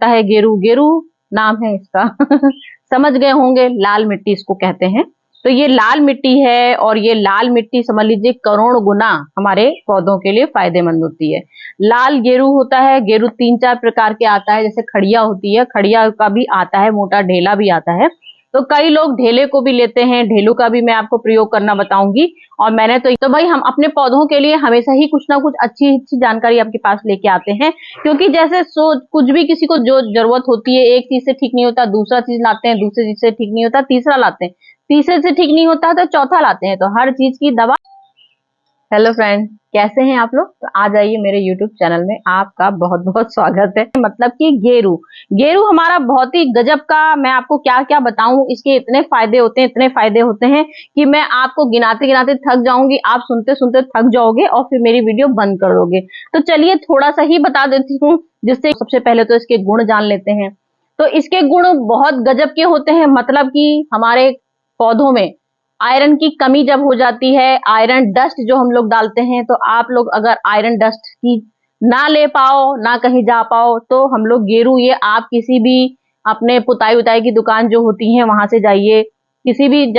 होता है गेरू, गेरू नाम है इसका समझ गए होंगे, लाल मिट्टी इसको कहते हैं। तो ये लाल मिट्टी है और ये लाल मिट्टी समझ लीजिए करोड़ गुना हमारे पौधों के लिए फायदेमंद होती है। लाल गेरू होता है, गेरू 3-4 प्रकार के आता है, जैसे खड़िया होती है, खड़िया का भी आता है, मोटा ढेला भी आता है। तो कई लोग ढेले को भी लेते हैं, ढेलू का भी मैं आपको प्रयोग करना बताऊंगी। और मैंने तो भाई हम अपने पौधों के लिए हमेशा ही कुछ ना कुछ अच्छी अच्छी जानकारी आपके पास लेके आते हैं, क्योंकि जैसे कुछ भी किसी को जो जरूरत होती है, एक चीज से ठीक नहीं होता दूसरा चीज लाते हैं, दूसरी चीज से ठीक नहीं होता तीसरा लाते हैं, तीसरे से ठीक नहीं होता तो चौथा लाते हैं, तो हर चीज की दवा। हेलो फ्रेंड, कैसे हैं आप लोग? तो आ जाइए मेरे YouTube चैनल में, आपका बहुत बहुत स्वागत है। मतलब कि गेरू, गेरू हमारा बहुत ही गजब का, मैं आपको क्या क्या बताऊं, इसके इतने फायदे होते हैं, इतने फायदे होते हैं कि मैं आपको गिनाते गिनाते थक जाऊंगी, आप सुनते सुनते थक जाओगे और फिर मेरी वीडियो बंद कर दोगे। तो चलिए थोड़ा सा ही बता देती हूँ, जिससे सबसे पहले तो इसके गुण जान लेते हैं। तो इसके गुण बहुत गजब के होते हैं, मतलब कि हमारे पौधों में आयरन की कमी जब हो जाती है, आयरन डस्ट जो हम लोग डालते हैं, तो आप लोग अगर आयरन डस्ट की ना ले पाओ, ना कहीं जा पाओ, तो हम लोग गेरू, ये आप किसी भी अपने पुताई उताई की दुकान जो होती है वहां से जाइए, किसी भी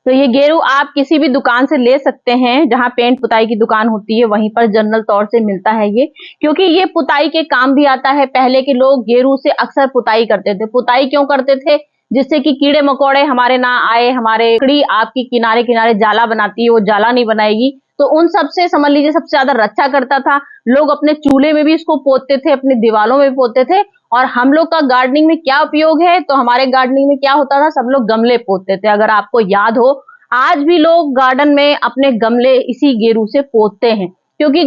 तो ये गेरू आप किसी भी दुकान से ले सकते हैं, जहां पेंट पुताई की दुकान होती है वहीं पर जनरल तौर से मिलता है ये, क्योंकि ये पुताई के काम भी आता है। पहले के लोग गेरू से अक्सर पुताई करते थे। पुताई क्यों करते थे? जिससे कि कीड़े मकोड़े हमारे ना आए, हमारे लकड़ी आपकी किनारे किनारे जाला बनाती है, वो जाला नहीं बनाएगी, तो उन सब से समझ लीजिए सबसे ज्यादा रक्षा करता था। लोग अपने चूल्हे में भी इसको पोतते थे, अपनी दीवारों में भी पोतते थे। और हम लोग का गार्डनिंग में क्या उपयोग है? तो हमारे गार्डनिंग में क्या होता था, सब लोग गमले पोतते थे। अगर आपको याद हो, आज भी लोग गार्डन में अपने गमले इसी गेरू से पोतते हैं, क्योंकि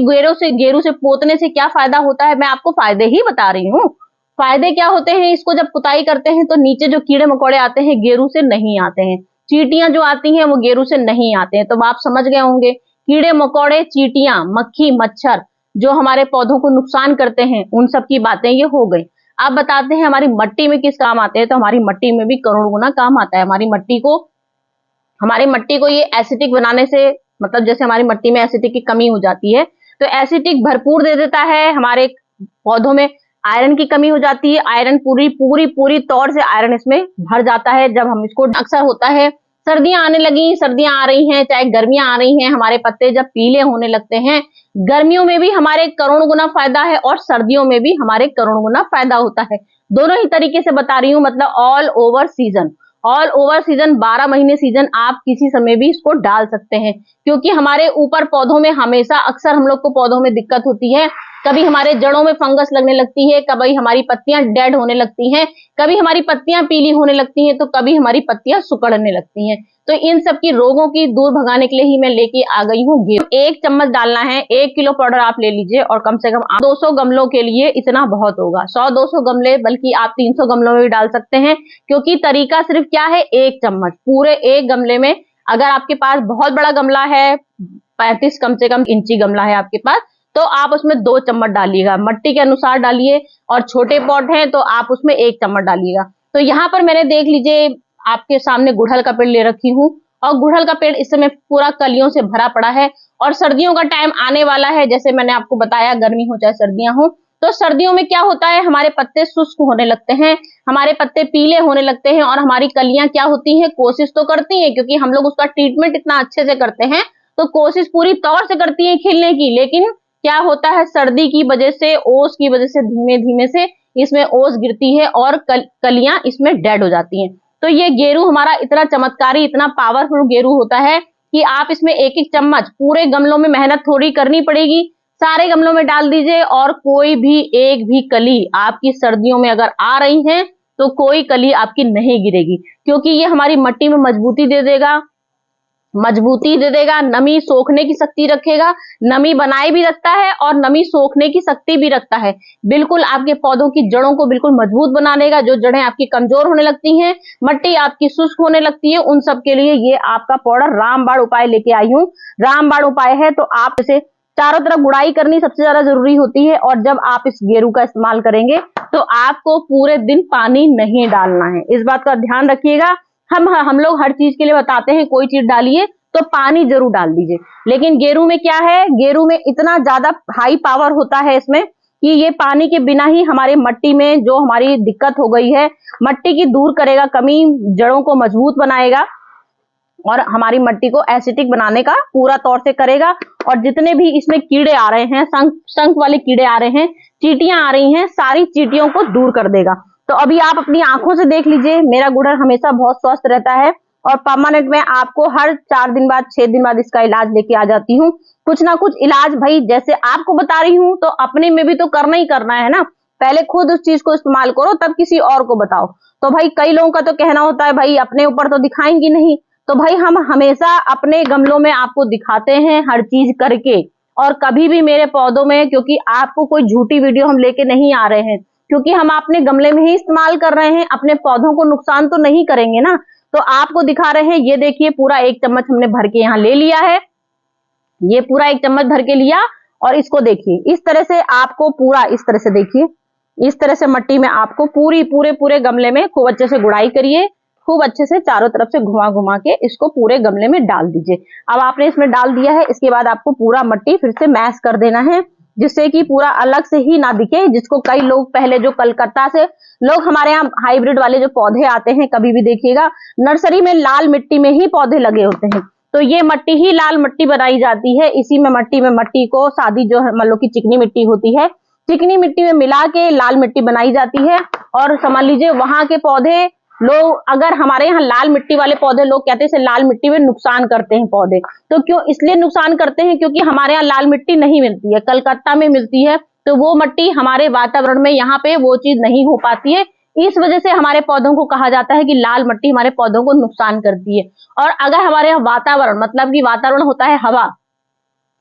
गेरू से पोतने से क्या फायदा होता है, मैं आपको फायदे ही बता रही हूँ। फायदे क्या होते हैं, इसको जब पुताई करते हैं तो नीचे जो कीड़े मकोड़े आते हैं गेरू से नहीं आते हैं, चींटियां जो आती हैं वो गेरू से नहीं आते हैं। तो आप समझ गए होंगे, कीड़े मकोड़े, चींटियां, मक्खी, मच्छर जो हमारे पौधों को नुकसान करते हैं, उन सब की बातें ये हो गई। अब बताते हैं हमारी मट्टी में किस काम आते हैं। तो हमारी मट्टी में भी करोड़ गुना काम आता है। हमारी मट्टी को ये एसिडिक बनाने से, मतलब जैसे हमारी मट्टी में एसिडिक की कमी हो जाती है, तो एसिडिक भरपूर दे देता है। हमारे पौधों में आयरन की कमी हो जाती है, आयरन पूरी पूरी पूरी तौर से आयरन इसमें भर जाता है। जब हम इसको, अक्सर होता है सर्दियां आने लगी, सर्दियां आ रही हैं, चाहे गर्मियां आ रही हैं, हमारे पत्ते जब पीले होने लगते हैं, गर्मियों में भी हमारे करोड़ गुना फायदा है और सर्दियों में भी हमारे करोड़ गुना फायदा होता है। दोनों ही तरीके से बता रही हूँ, मतलब all over season, all over season, 12 महीने सीजन आप किसी समय भी इसको डाल सकते हैं। क्योंकि हमारे ऊपर पौधों में हमेशा अक्सर हम लोग को पौधों में दिक्कत होती है, कभी हमारे जड़ों में फंगस लगने लगती है, कभी हमारी पत्तियां डेड होने लगती हैं, कभी हमारी पत्तियां पीली होने लगती हैं, तो कभी हमारी पत्तियां सुकड़ने लगती हैं। तो इन सब की रोगों की दूर भगाने के लिए ही मैं लेके आ गई हूँ गेरू। 1 चम्मच डालना है, 1 किलो पाउडर आप ले लीजिए, और कम से कम 200 गमलों के लिए इतना बहुत होगा। 100-200 गमले, बल्कि आप 300 गमलों में भी डाल सकते हैं, क्योंकि तरीका सिर्फ क्या है, 1 चम्मच पूरे 1 गमले में। अगर आपके पास बहुत बड़ा गमला है, 35 कम से कम इंची गमला है आपके पास, तो आप उसमें 2 चम्मच डालिएगा, मट्टी के अनुसार डालिए। और छोटे पॉट हैं तो आप उसमें 1 चम्मच डालिएगा। तो यहाँ पर मैंने, देख लीजिए, आपके सामने गुड़हल का पेड़ ले रखी हूँ, और गुड़हल का पेड़ इस समय पूरा कलियों से भरा पड़ा है। और सर्दियों का टाइम आने वाला है, जैसे मैंने आपको बताया, गर्मी हो चाहे सर्दियां हो, तो सर्दियों में क्या होता है, हमारे पत्ते शुष्क होने लगते हैं, हमारे पत्ते पीले होने लगते हैं, और हमारी कलियां क्या होती हैं, कोशिश तो करती हैं, क्योंकि हम लोग उसका ट्रीटमेंट इतना अच्छे से करते हैं, तो कोशिश पूरी तौर से करती हैं खिलने की, लेकिन क्या होता है, सर्दी की वजह से, ओस की वजह से धीमे धीमे से इसमें ओस गिरती है और कलियां इसमें डेड हो जाती हैं। तो ये गेरू हमारा इतना चमत्कारी, इतना पावरफुल गेरू होता है कि आप इसमें 1-1 चम्मच, पूरे गमलों में मेहनत थोड़ी करनी पड़ेगी, सारे गमलों में डाल दीजिए। और कोई भी एक भी कली आपकी सर्दियों में अगर आ रही है, तो कोई कली आपकी नहीं गिरेगी, क्योंकि ये हमारी मिट्टी में मजबूती दे देगा, नमी सोखने की शक्ति रखेगा, नमी बनाए भी रखता है और नमी सोखने की शक्ति भी रखता है। बिल्कुल आपके पौधों की जड़ों को बिल्कुल मजबूत बना देगा। जो जड़ें आपकी कमजोर होने लगती हैं, मिट्टी आपकी शुष्क होने लगती है, उन सब के लिए ये आपका पाउडर रामबाण उपाय लेके आई हूँ। रामबाण उपाय है, तो आप इसे चारों तरफ गुड़ाई करनी सबसे ज्यादा जरूरी होती है। और जब आप इस गेरू का इस्तेमाल करेंगे, तो आपको पूरे दिन पानी नहीं डालना है, इस बात का ध्यान रखिएगा। हम लोग हर चीज के लिए बताते हैं, कोई चीज डालिए तो पानी जरूर डाल दीजिए, लेकिन गेरू में क्या है, गेरू में इतना ज्यादा हाई पावर होता है इसमें, कि ये पानी के बिना ही हमारे मट्टी में जो हमारी दिक्कत हो गई है, मट्टी की दूर करेगा कमी, जड़ों को मजबूत बनाएगा और हमारी मट्टी को एसिडिक बनाने का पूरा तौर से करेगा। और जितने भी इसमें कीड़े आ रहे हैं, शंख वाले कीड़े आ रहे हैं, चींटियां आ रही हैं, सारी चींटियों को दूर कर देगा। तो अभी आप अपनी आंखों से देख लीजिए, मेरा गुड़हल हमेशा बहुत स्वस्थ रहता है और परमानेंट में आपको हर 4 दिन बाद 6 दिन बाद इसका इलाज लेके आ जाती हूँ। कुछ ना कुछ इलाज भाई जैसे आपको बता रही हूँ तो अपने में भी तो करना ही करना है ना, पहले खुद उस चीज को इस्तेमाल करो तब किसी और को बताओ। तो भाई कई लोगों का तो कहना होता है भाई अपने ऊपर तो दिखाएंगी नहीं, तो भाई हम हमेशा अपने गमलों में आपको दिखाते हैं हर चीज करके। और कभी भी मेरे पौधों में, क्योंकि आपको कोई झूठी वीडियो हम लेके नहीं आ रहे हैं, क्योंकि हम अपने गमले में ही इस्तेमाल कर रहे हैं, अपने पौधों को नुकसान तो नहीं करेंगे ना, तो आपको दिखा रहे हैं। ये देखिए पूरा 1 चम्मच हमने भर के यहाँ ले लिया है, ये पूरा 1 चम्मच भर के लिया और इसको देखिए इस तरह से आपको पूरा इस तरह से देखिए, इस तरह से मट्टी में आपको पूरे गमले में खूब अच्छे से गुड़ाई करिए, खूब अच्छे से चारों तरफ से घुमा घुमा के इसको पूरे गमले में डाल दीजिए। अब आपने इसमें डाल दिया है, इसके बाद आपको पूरा मट्टी फिर से मैश कर देना है, जिससे कि पूरा अलग से ही ना दिखे। जिसको कई लोग पहले जो कलकत्ता से लोग हमारे यहाँ हाइब्रिड वाले जो पौधे आते हैं, कभी भी देखिएगा नर्सरी में लाल मिट्टी में ही पौधे लगे होते हैं, तो ये मट्टी ही लाल मिट्टी बनाई जाती है। इसी में मट्टी को सादी जो है मतलब की चिकनी मिट्टी होती है, चिकनी मिट्टी में मिला के लाल मिट्टी बनाई जाती है। और समझ लीजिए वहां के पौधे लोग, अगर हमारे यहाँ लाल मिट्टी वाले पौधे लोग कहते हैं लाल मिट्टी में नुकसान करते हैं पौधे, तो क्यों इसलिए नुकसान करते हैं क्योंकि हमारे यहाँ लाल मिट्टी नहीं मिलती है, कलकत्ता में मिलती है, तो वो मिट्टी हमारे वातावरण में यहाँ पे वो चीज नहीं हो पाती है। इस वजह से हमारे पौधों को कहा जाता है कि लाल मिट्टी हमारे पौधों को नुकसान करती है। और अगर हमारे यहाँ वातावरण मतलब कि वातावरण होता है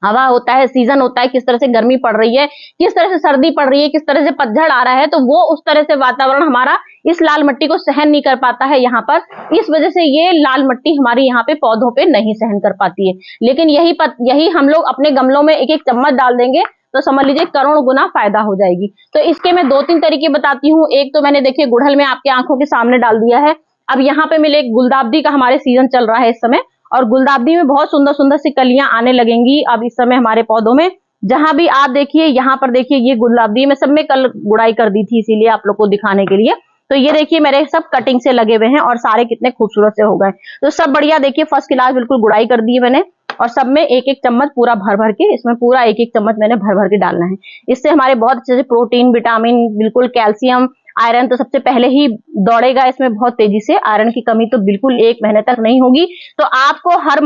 हवा होता है, सीजन होता है, किस तरह से गर्मी पड़ रही है, किस तरह से सर्दी पड़ रही है, किस तरह से पतझड़ आ रहा है, तो वो उस तरह से वातावरण हमारा इस लाल मिट्टी को सहन नहीं कर पाता है यहाँ पर। इस वजह से ये लाल मिट्टी हमारी यहाँ पे पौधों पे नहीं सहन कर पाती है। लेकिन यही हम लोग अपने गमलों में 1-1 चम्मच डाल देंगे तो समझ लीजिए करोड़ गुना फायदा हो जाएगी। तो इसके मैं 2-3 तरीके बताती हूँ। एक तो मैंने देखिए गुड़हल में आपके आंखों के सामने डाल दिया है। अब यहाँ पे मिले गुलदाबदी का हमारे सीजन चल रहा है इस समय, और गुलदाबदी में बहुत सुंदर सुंदर सी कलियां आने लगेंगी अब इस समय हमारे पौधों में। जहां भी आप देखिए, यहाँ पर देखिए ये गुलदाबदी में सब में कल गुड़ाई कर दी थी इसीलिए आप लोग को दिखाने के लिए। तो ये देखिए मेरे सब कटिंग से लगे हुए हैं और सारे कितने खूबसूरत से हो गए, तो सब बढ़िया देखिए फर्स्ट क्लास बिल्कुल गुड़ाई कर दी है मैंने। और सब में 1-1 चम्मच पूरा भर भर के, इसमें पूरा 1-1 चम्मच मैंने भर भर के डालना है। इससे हमारे बहुत अच्छे से प्रोटीन, विटामिन, बिल्कुल कैल्शियम, आयरन तो सबसे पहले ही दौड़ेगा इसमें बहुत तेजी से। आयरन की कमी तो बिल्कुल 1 महीने तक नहीं होगी। तो आपको हर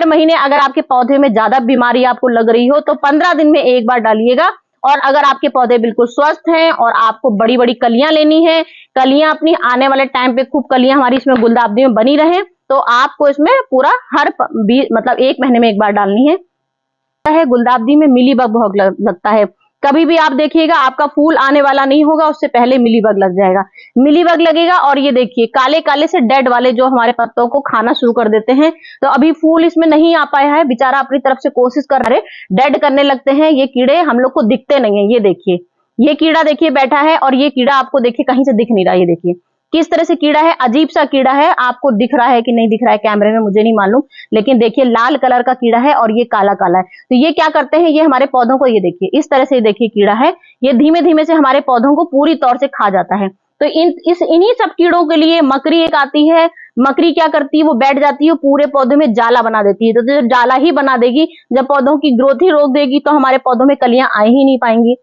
महीने अगर आपके पौधे में ज्यादा बीमारी आपको लग रही हो तो 15 दिन में 1 बार डालिएगा। और अगर आपके पौधे बिल्कुल स्वस्थ हैं और आपको बड़ी बड़ी कलियां लेनी है, कलियां अपनी आने वाले टाइम पे खूब कलियां हमारी इसमें गुलदाबदी में बनी रहे, तो आपको इसमें पूरा मतलब 1 महीने में 1 बार डालनी है। गुलदाबदी में मिलीबग बहुत लगता है, कभी भी आप देखिएगा आपका फूल आने वाला नहीं होगा उससे पहले मिलीबग लग जाएगा, मिलीबग लगेगा। और ये देखिए काले काले से डेड वाले जो हमारे पत्तों को खाना शुरू कर देते हैं, तो अभी फूल इसमें नहीं आ पाया है, बेचारा अपनी तरफ से कोशिश कर रहे, डेड करने लगते हैं ये कीड़े, हम लोग को दिखते नहीं है। ये देखिए ये कीड़ा देखिए बैठा है, और ये कीड़ा आपको देखिए कहीं से दिख नहीं रहा, ये देखिए किस तरह से कीड़ा है, अजीब सा कीड़ा है। आपको दिख रहा है कि नहीं दिख रहा है कैमरे में मुझे नहीं मालूम, लेकिन देखिए लाल कलर का कीड़ा है और ये काला काला है। तो ये क्या करते हैं, ये हमारे पौधों को, ये देखिए इस तरह से देखिए कीड़ा है, ये धीमे धीमे से हमारे पौधों को पूरी तौर से खा जाता है। तो इन्हीं सब कीड़ों के लिए मकड़ी एक आती है। मकड़ी क्या करती है, वो बैठ जाती है, पूरे पौधे में जाला बना देती है। तो जब जाला ही बना देगी, जब पौधों की ग्रोथ ही रोक देगी, तो हमारे पौधों में कलियां आ ही नहीं पाएंगी।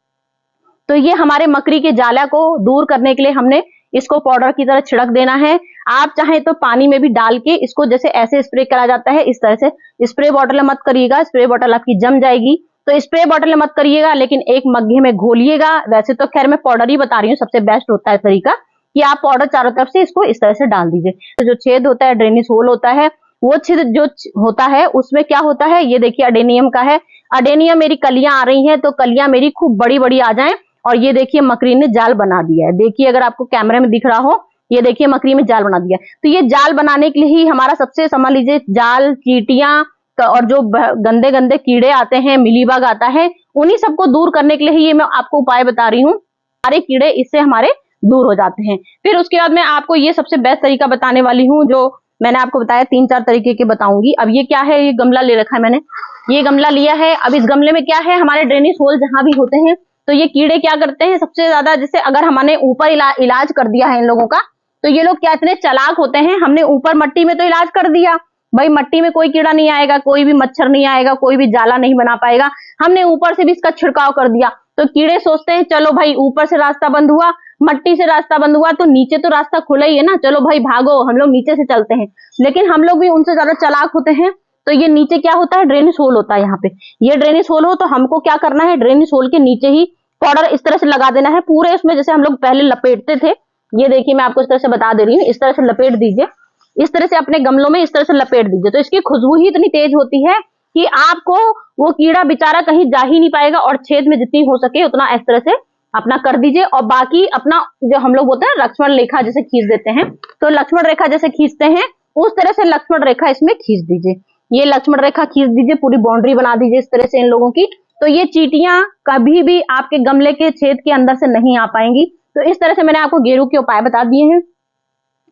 तो ये हमारे मकड़ी के जाला को दूर करने के लिए हमने इसको पाउडर की तरह छिड़क देना है। आप चाहें तो पानी में भी डाल के इसको जैसे ऐसे स्प्रे करा जाता है, इस तरह से स्प्रे बॉटल में मत करिएगा, स्प्रे बॉटल आपकी जम जाएगी। तो स्प्रे बॉटल में मत करिएगा, लेकिन एक मग्गे में घोलिएगा। वैसे तो खैर मैं पाउडर ही बता रही हूँ, सबसे बेस्ट होता है तरीका कि आप पाउडर चारों तरफ से इसको इस तरह से डाल दीजिए। तो जो छेद होता है, ड्रेनेज होल होता है, वो छेद जो होता है उसमें क्या होता है, ये देखिए अडेनियम का है। अडेनियम मेरी कलियां आ रही हैं, तो कलियां मेरी खूब बड़ी बड़ी आ जाएं। और ये देखिए मकड़ी ने जाल बना दिया है, देखिए अगर आपको कैमरे में दिख रहा हो, ये देखिए मकड़ी में जाल बना दिया। तो ये जाल बनाने के लिए ही हमारा सबसे समझ लीजिए जाल, चींटियां और जो गंदे गंदे कीड़े आते हैं, मिलीबग आता है, उन्हीं सबको दूर करने के लिए ही ये मैं आपको उपाय बता रही हूँ। सारे कीड़े इससे हमारे दूर हो जाते हैं। फिर उसके बाद मैं आपको ये सबसे बेस्ट तरीका बताने वाली हूँ, जो मैंने आपको बताया 3-4 तरीके के बताऊंगी। अब ये क्या है, ये गमला ले रखा है मैंने, ये गमला लिया है। अब इस गमले में क्या है, हमारे ड्रेनेज होल जहां भी होते हैं, तो ये कीड़े क्या करते हैं सबसे ज्यादा, जैसे अगर हमने ऊपर इलाज कर दिया है इन लोगों का, तो ये लोग क्या इतने चालाक होते हैं, हमने ऊपर मट्टी में तो इलाज कर दिया, भाई मट्टी में कोई कीड़ा नहीं आएगा, कोई भी मच्छर नहीं आएगा, कोई भी जाला नहीं बना पाएगा, हमने ऊपर से भी इसका छिड़काव कर दिया। तो कीड़े सोचते हैं चलो भाई ऊपर से रास्ता बंद हुआ, मट्टी से रास्ता बंद हुआ, तो नीचे तो रास्ता खुला ही है ना, चलो भाई भागो हम लोग नीचे से चलते हैं। लेकिन हम लोग भी उनसे ज्यादा चालाक होते हैं। तो ये नीचे क्या होता है, ड्रेनेज होल होता है यहाँ पे, ये ड्रेनेज होल हो तो हमको क्या करना है, ड्रेनेज होल के नीचे ही पाउडर इस तरह से लगा देना है पूरे उसमें, जैसे हम लोग पहले लपेटते थे। ये देखिए मैं आपको इस तरह से बता दे रही हूँ, इस तरह से लपेट दीजिए, इस तरह से अपने गमलों में इस तरह से लपेट दीजिए। तो इसकी खुशबू ही इतनी तेज होती है कि आपको वो कीड़ा बेचारा कहीं जा ही नहीं पाएगा, और छेद में जितनी हो सके उतना इस तरह से अपना कर दीजिए। और बाकी अपना जो हम लोग बोलते हैं लक्ष्मण रेखा जैसे खींच देते हैं, तो लक्ष्मण रेखा जैसे खींचते हैं उस तरह से लक्ष्मण रेखा इसमें खींच दीजिए। ये लक्ष्मण रेखा खींच दीजिए, पूरी बाउंड्री बना दीजिए इस तरह से इन लोगों की। तो ये चींटियां कभी भी आपके गमले के छेद के अंदर से नहीं आ पाएंगी। तो इस तरह से मैंने आपको गेरू के उपाय बता दिए हैं।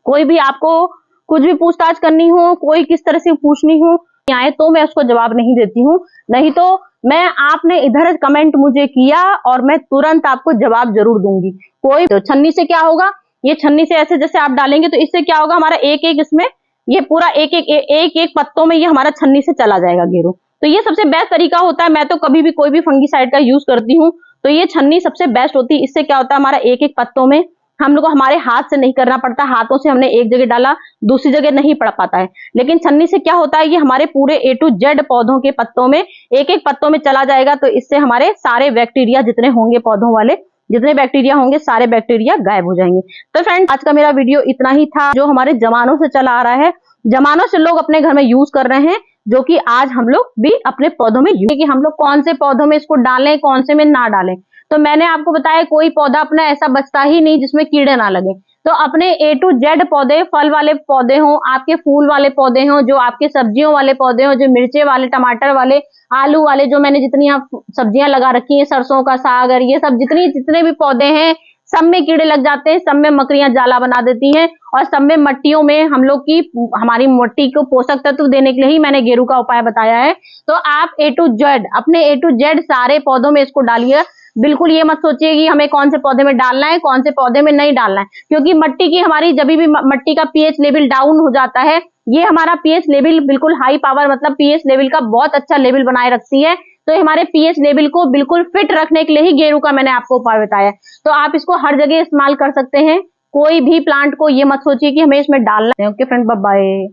कोई भी आपको कुछ भी पूछताछ करनी हो, कोई किस तरह से पूछनी हो आए तो मैं उसको जवाब नहीं देती हूँ, नहीं तो मैं आपने इधर कमेंट मुझे किया और मैं तुरंत आपको जवाब जरूर दूंगी। कोई तो छन्नी से क्या होगा, ये छन्नी से ऐसे जैसे आप डालेंगे तो इससे क्या होगा, हमारा एक एक इसमें ये पूरा एक पत्तों में ये हमारा छन्नी से चला जाएगा गेरू। तो ये सबसे बेस्ट तरीका होता है। मैं तो कभी भी कोई भी फंगीसाइड का यूज करती हूँ तो ये छन्नी सबसे बेस्ट होती है। इससे क्या होता है, हमारा एक एक पत्तों में हम लोग को हमारे हाथ से नहीं करना पड़ता, हाथों से हमने एक जगह डाला दूसरी जगह नहीं पड़ पाता है। लेकिन छन्नी से क्या होता है, ये हमारे पूरे A to Z पौधों के पत्तों में एक एक पत्तों में चला जाएगा। तो इससे हमारे सारे बैक्टीरिया जितने होंगे पौधों वाले, जितने बैक्टीरिया होंगे सारे बैक्टीरिया गायब हो जाएंगे। तो फ्रेंड्स आज का मेरा वीडियो इतना ही था, जो हमारे जमानों से चला आ रहा है, जमानों से लोग अपने घर में यूज कर रहे हैं, जो कि आज हम लोग भी अपने पौधों में यूज, कि हम लोग कौन से पौधों में इसको डालें कौन से में ना डालें। तो मैंने आपको बताया कोई पौधा अपना ऐसा बचता ही नहीं जिसमें कीड़े ना लगे। तो अपने A to Z पौधे, फल वाले पौधे हों, आपके फूल वाले पौधे हों, जो आपके सब्जियों वाले पौधे हों, जो मिर्चे वाले, टमाटर वाले, आलू वाले, जो मैंने जितनी सब्जियां लगा रखी हैं, सरसों का साग और ये सब जितने भी पौधे हैं, सब में कीड़े लग जाते हैं, सब में मकड़ियां जाला बना देती हैं, और सब में मट्टियों में हम लोग की हमारी मिट्टी को पोषक तत्व देने के लिए ही मैंने गेरू का उपाय बताया है। तो आप A to Z अपने A to Z सारे पौधों में इसको डालिए। बिल्कुल ये मत सोचिए कि हमें कौन से पौधे में डालना है कौन से पौधे में नहीं डालना है, क्योंकि मिट्टी की हमारी जब भी मिट्टी का पीएच लेवल डाउन हो जाता है, ये हमारा पीएच लेवल बिल्कुल हाई पावर मतलब पीएच लेवल का बहुत अच्छा लेवल बनाए रखती है। तो हमारे पीएच लेवल को बिल्कुल फिट रखने के लिए ही गेरू का मैंने आपको उपाय बताया। तो आप इसको हर जगह इस्तेमाल कर सकते हैं, कोई भी प्लांट को ये मत सोचिए कि हमें इसमें डालना है। Okay friend, bye bye.